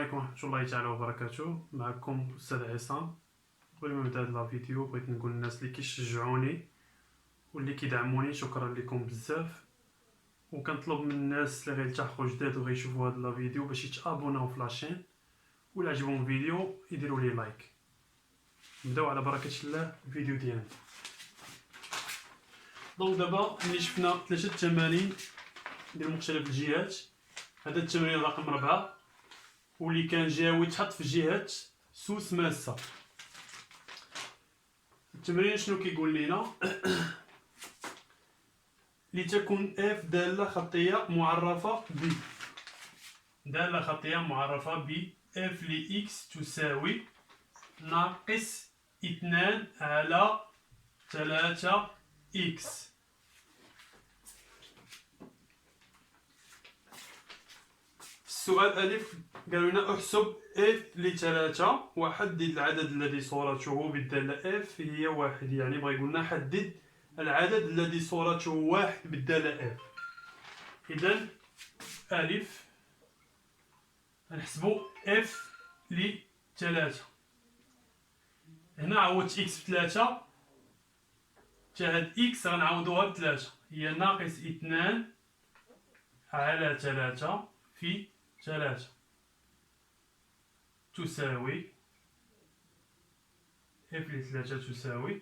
عليكم ورحمة الله تعالى وبركاته. معكم أستاذ عصام. قبل ما نبدا هاد لا فيديو بغيت نقول للناس اللي كيشجعوني واللي كيدعموني شكرا لكم بزاف، وكنطلب من الناس اللي غيلتحقوا جداد وغيشوفوا هاد لا فيديو باش يتابوناو في لاشين، ولا عجبهم الفيديو يديروا لي لايك. نبداو على بركة الله الفيديو ديالنا. دونك دابا ملي شفنا 3 تمارين ديال مختلف الجهات، هذا التمرين رقم 4 واللي كان جاوي تحط في جهة سوس ماسة. التمرين شنو كيقول لينا؟ لتكن اف دالة خطية معرفة ب، دالة خطية معرفة ب اف لإكس تساوي ناقص 2 على 3 إكس. السؤال ألف قالوا لنا احسب اف لثلاثة وحدد العدد الذي صورته بالدالة اف هي 1، يعني بغا يقول لنا حدد العدد الذي صورته 1 بالدالة اف. إذا ألف نحسبو اف لثلاثة، هنا عوضت اكس بثلاثة، تا هاد اكس غنعوضوها بثلاثة، هي ناقص 2 على 3 في 3 تساوي اف لثلاثة تساوي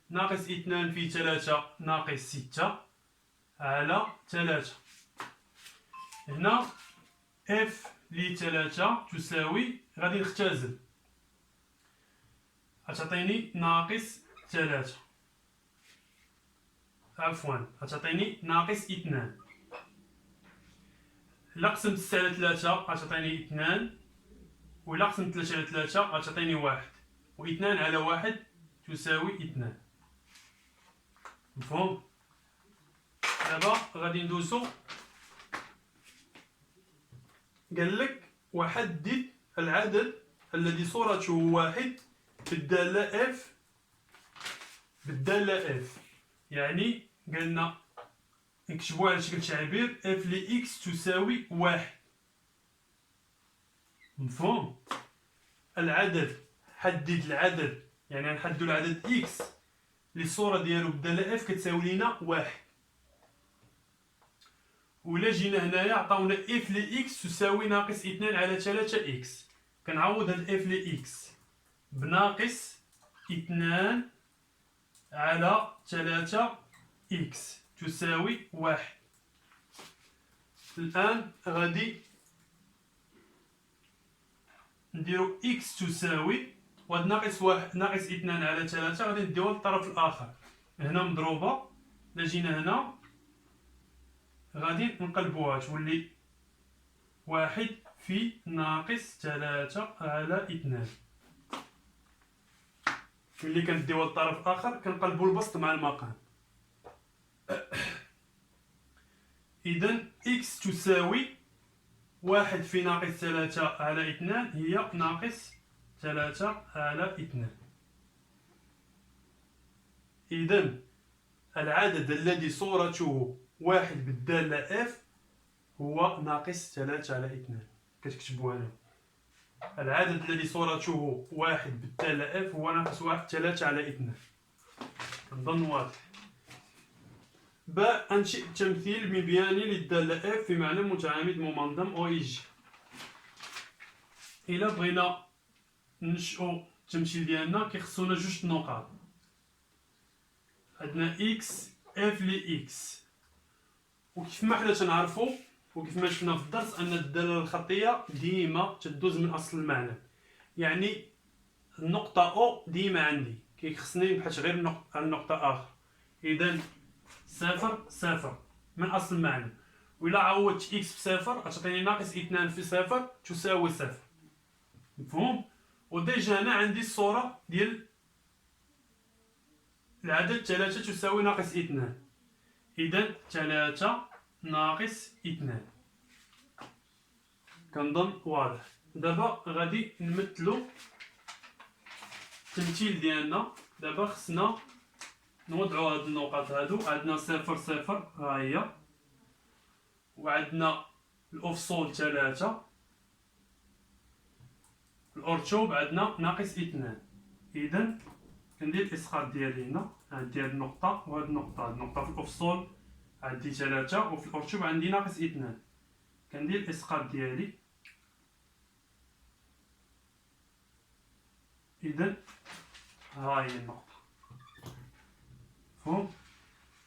ناقص 2 في 3 ناقص 6 على 3. هنا اف لثلاثة تساوي غادي نختزل، غتعطيني ناقص 3، عفوا غتعطيني ناقص 2. إلا قسمت 6 على 3 غتعطيني 2، وإلا قسمت 3 على 3 غتعطيني 1، و2 على 1 تساوي 2. مفهوم؟ دابا غادي ندوزو، قالك وحدد العدد الذي صورته 1 بالدالة اف، بالدالة اف يعني قالنا نكتبوها على شكل تعبير اف لإكس تساوي 1. مفهوم؟ العدد، حدد العدد، يعني نحددو العدد اكس اللي الصورة ديالو بالدالة اف كتساوي لينا 1. ولا جينا هنايا عطاونا اف لإكس تساوي ناقص 2 على 3 اكس، كنعوض هاد اف لإكس بناقص 2 على 3 اكس تساوي 1. الآن غادي نديرو اكس تساوي وهاد ناقص 1 ناقص 2 على 3 غادي نديوها للطرف الآخر، هنا مضروبة، إلا جينا هنا غادي نقلبوها تولي 1 في ناقص 3 على 2. ملي كنديوها للطرف الآخر كنقلبو البسط مع المقام. إذا إكس تساوي 1 في ناقص 3 على 2 هي ناقص 3 على 2. إذا العدد الذي صورته 1 بالدالة اف هو ناقص 3 على 2. كتكتبوها هنا، العدد الذي صورته 1 بالدالة اف هو ناقص 3 على 2. كنظن واضح. باء أنشئ تمثيل مبياني للدالة اف في معنى متعامد ممنظم او ايجي. إلا بغينا ننشئو التمثيل ديالنا كيخصونا جوج نقاط، عندنا اكس اف لإكس، وكيف ما حنا تنعرفو وكيف ما شفنا في الدرس أن الدالة الخطية ديما تدوز من أصل المعنى، يعني النقطة أو ديما عندي كيخصني نبحث غير عن نقطة آخر. إذا صفر صفر من أصل المعنى، وإلا عوضت إكس بصفر غتعطيني ناقص 2 في صفر تساوي صفر. مفهوم؟ وديجا هنا عندي الصورة ديال العدد 3 تساوي ناقص 2، إذا 3 ناقص 2. كنظن واضح. دابا غادي نمثلو التمثيل ديالنا. دابا خصنا نوضعو هاد النقط هادو، عندنا صفر صفر ها هي، وعندنا الأفصول 3، الأورتوب عندنا ناقص 2. إذا كندير الإسقاط ديالي هنا، عندي هاد النقطة وهاد النقطة. هاد النقطة في الأفصول عندي 3 وفي الأورتوب عندي ناقص 2. كندير الإسقاط ديالي. إذا ها هي النقطة، مفهوم؟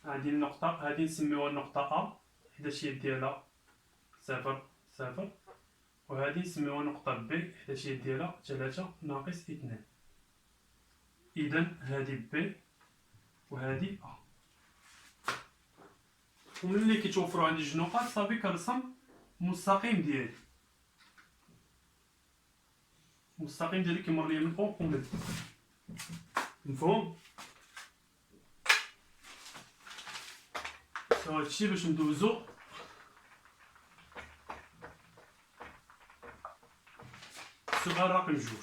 هادي النقطة هادي نسميوها النقطة أ، حيتاش هي ديالها 0 0، وهادي نسميوها نقطة بي حيتاش هي ديالها 3 ناقص 2. إذا هادي بي وهادي أ. وملي كيتوفروا عندي جوج نقط صافي كنرسم المستقيم ديالي. المستقيم ديالي كيمر ليا من أو ومن بي، مفهوم؟ هادشي باش ندوزو السؤال رقم 2.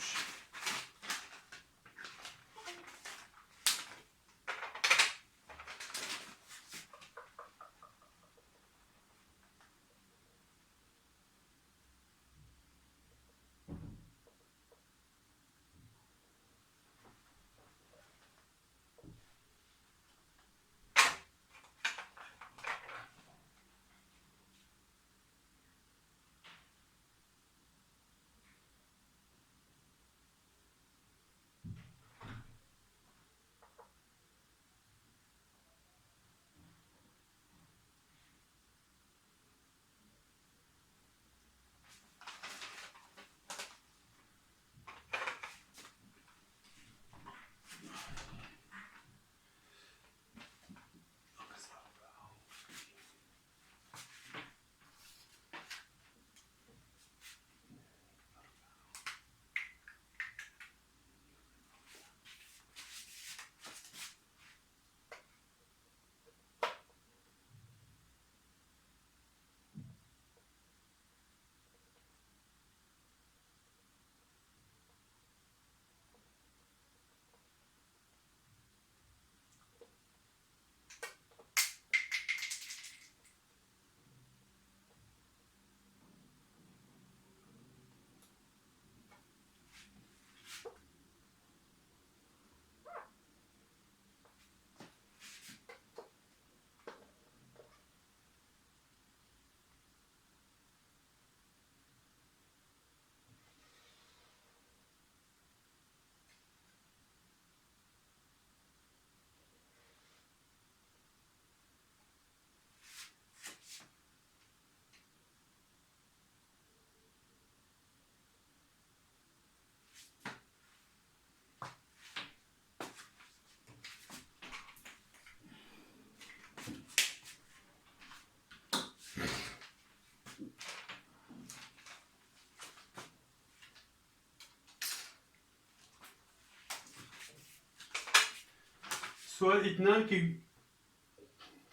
سؤال 2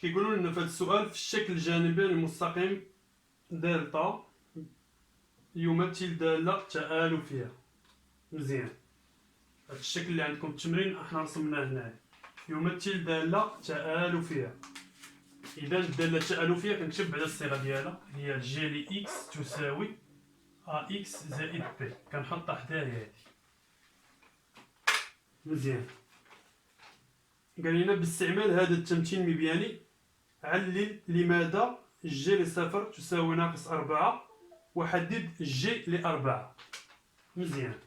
كيقولوا لنا في هذا السؤال في الشكل الجانبي المستقيم دلتا يمثل دالة تآلفية. مزيان، هذا الشكل اللي عندكم في التمرين احنا رسمناه هنا يمثل دالة تآلفية. إذا الدالة التآلفية كنكتب بعد الصيغة ديالها هي جي لي إكس تساوي أ إكس زائد بي، كنحطها حداها هادي. مزيان، قال لنا باستعمال هذا التمثيل المبياني علل لماذا جي لصفر تساوي ناقص 4 وحدد جي ل4. مزيان،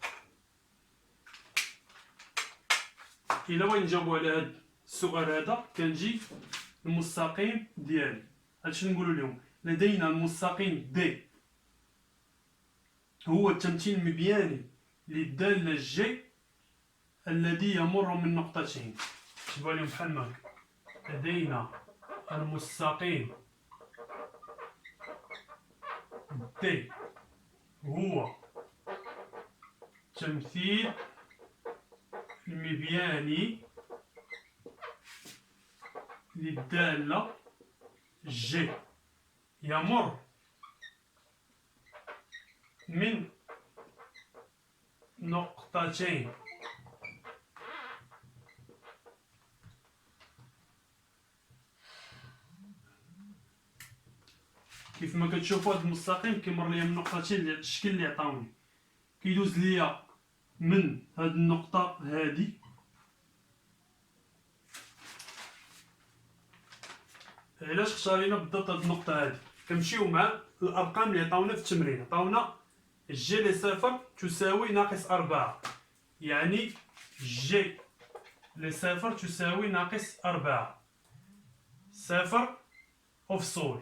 إلا بغينا نجاوبو على هذا السؤال هذا كنجي المستقيم ديالي. هادشي نقولو لهم لدينا المستقيم دي هو التمثيل المبياني للدالة جي الذي يمر من نقطتين. كتبوا لهم بحال هكا، لدينا المستقيم دي هو تمثيل المبياني للدالة جي يمر من نقطتين. كيف ما كتشوفوا هذا المستقيم كيمر ليا من نقطتين الشكل اللي عطاوني كيدوز ليا من هاد النقطة هادي علاش اختارينا بالضبط هاد النقطة هادي؟ كنمشيو مع الأرقام اللي عطاونا في التمرين. عطاونا جي لصفر تساوي ناقص 4، يعني جي لصفر تساوي ناقص 4. صفر أفصول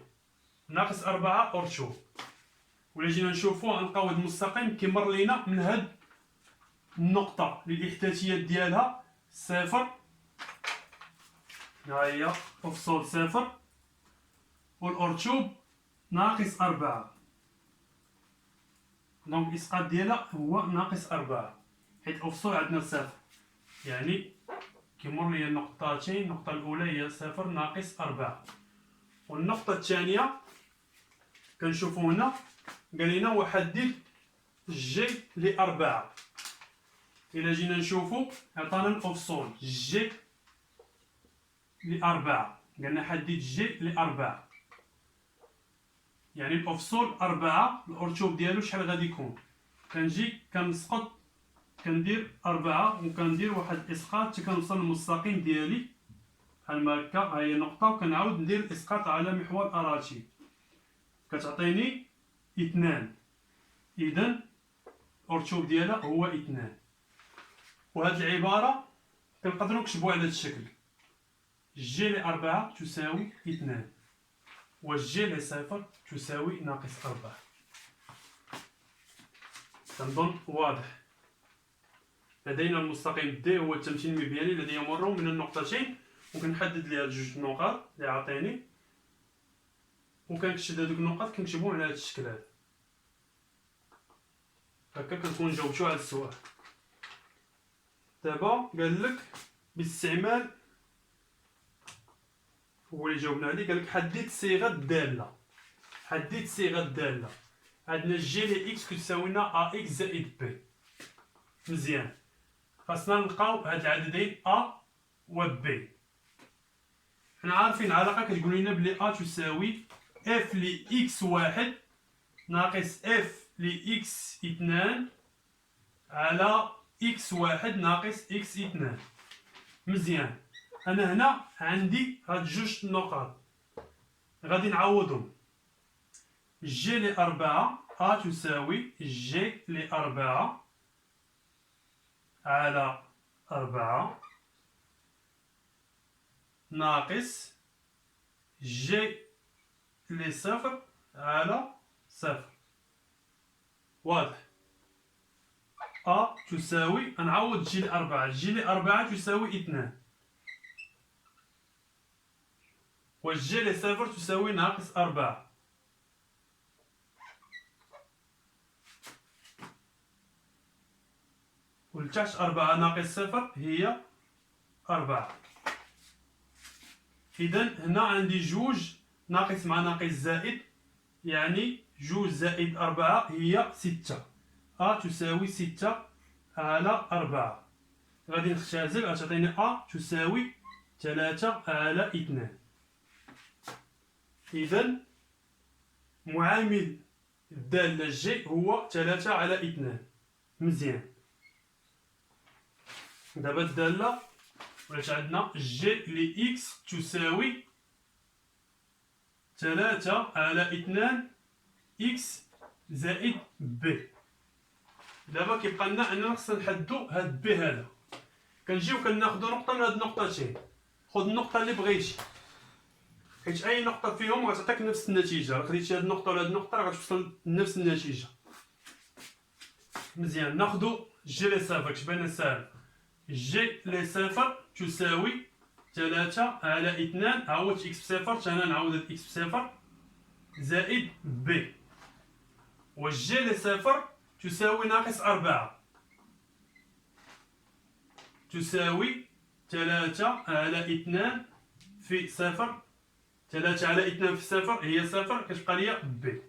ناقص 4 أرتشوب. ولا جينا نشوفو غنلقاو هاد المستقيم كيمر لينا من هاد النقطة اللي الإحداثيات ديالها صفر، ها هي أفصول صفر، والأرتشوب ناقص 4. دونك الإسقاط ديالها هو ناقص 4، حيت أفصول عندنا صفر، يعني كيمر ليا النقطتين. النقطة الأولى هي صفر ناقص 4، والنقطة الثانية كنشوفو هنا قال لنا وحدد جي ل4. إلا جينا نشوفو عطانا الأفصول جي ل4، قالنا حدد جي ل4، يعني الأفصول 4 الأرتشوب ديالو شحال غادي يكون؟ كنجي كنسقط كندير 4 وكندير واحد الإسقاط حتى كنوصل للمستقيم ديالي بحال ما هكا. ها هي نقطة وكنعاود ندير الإسقاط على محور أراتي كتعطيني 2. إذن الأرتشوب ديالها هو 2. وهاد العبارة كنقدرو نكتبو على هاد الشكل: جي ل4 تساوي 2، والجي لصفر تساوي ناقص 4. كنظن واضح. لدينا المستقيم دي هو التمثيل المبياني الذي يمر من النقطتين، وكنحدد ليها جوج نقاط اللي عطيني، وكنكتب هادوك النقاط كنكتبهم على هاد الشكل هذا. هكا كنكون جاوبتو على السؤال. دابا قالك باستعمال، هو اللي جاوبنا عليه، قالك حدد صيغة الدالة. حدد صيغة الدالة. عندنا جي ل اكس كتساوي لنا ا اكس زائد بي. مزيان، خاصنا نلقاو هاد العددين ا و بي. حنا عارفين العلاقة كتقول لنا بلي ا تساوي اف ل اكس واحد ناقص اف ل اكس 2 على اكس واحد ناقص اكس 2. مزيان، انا هنا عندي هاد جوج نقاط غادي نعوضهم. جي ل4 ا تساوي جي ل4 على 4 ناقص جي لصفر على صفر. واضح؟ ا تساوي، نعوض جي ل4. جي ل4 تساوي 2، والجي لصفر تساوي ناقص 4. والتحت 4 ناقص صفر هي 4. إذن هنا عندي جوج ناقص مع ناقص زائد، يعني جوج زائد 4 هي 6. أ تساوي 6 على 4. غادي نختزل غتعطيني أ تساوي 3 على 2. إذن معامل الدالة جي هو 3 على 2. مزيان. دابا الدالة ولات عندنا جي ل إكس تساوي 3 على 2 إكس زائد بي. دابا كيبقى لنا أننا خصنا نحددو هاد بي هذا. كنجيو كناخدو نقطة من هاد النقطتين. خد النقطة اللي بغيتي، حيت أي نقطة فيهم غتعطيك نفس النتيجة. راه خديتي هاد النقطة ولا هاد النقطة راه غتوصل لنفس النتيجة. مزيان، ناخدو جي لصفر كتبان ساهل. جي لصفر تساوي 3 على 2، عوضت إكس بصفر، أنا نعوض هاد إكس بصفر زائد بي. والجي لصفر تساوي ناقص 4 تساوي 3 على 2 في صفر. 3 على 2 في صفر هي صفر، كتبقى ليا بي.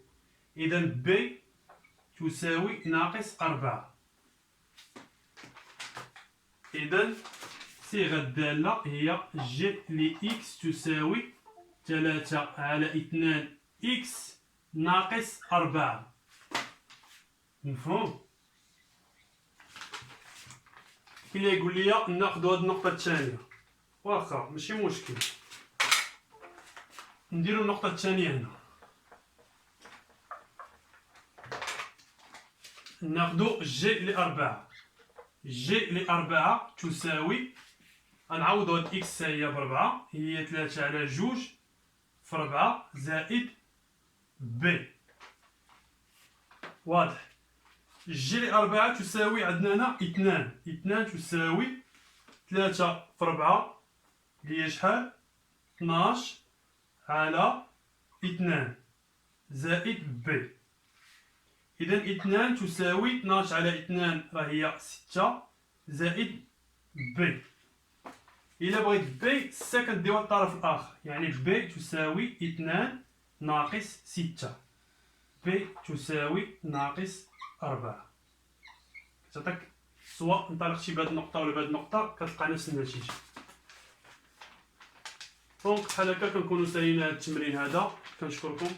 إذا بي تساوي ناقص 4. إذا صيغة الدالة هي جي ل إكس تساوي 3 على 2 إكس ناقص 4. مفهوم؟ كاين اللي يقول لي ناخذ هاد النقطه الثانيه، واخا ماشي مشكل، نديرو النقطه الثانيه هنا، ناخذ جي لأربعة. جي لأربعة تساوي، غنعوضو هاد إكس هي بربعة، هي 3 على 2 في 4 زائد بي. واضح. جي لأربعة تساوي عندنا هنا 2 تساوي 3 في 4 هي شحال؟ 12 على 2 زائد بي. إذا 2 تساوي 12 على 2 راهي 6 زائد بي. إلا بغيت بي سا كديوها للطرف الآخر، يعني بي تساوي 2 ناقص 6. بي تساوي ناقص 4. كتعطيك سواء انطلقتي بهاد النقطة ولا بهاد النقطة كتلقى نفس النتيجة. دونك بحال هكا كنكونو سالينا هاد التمرين هذا. كنشكركم.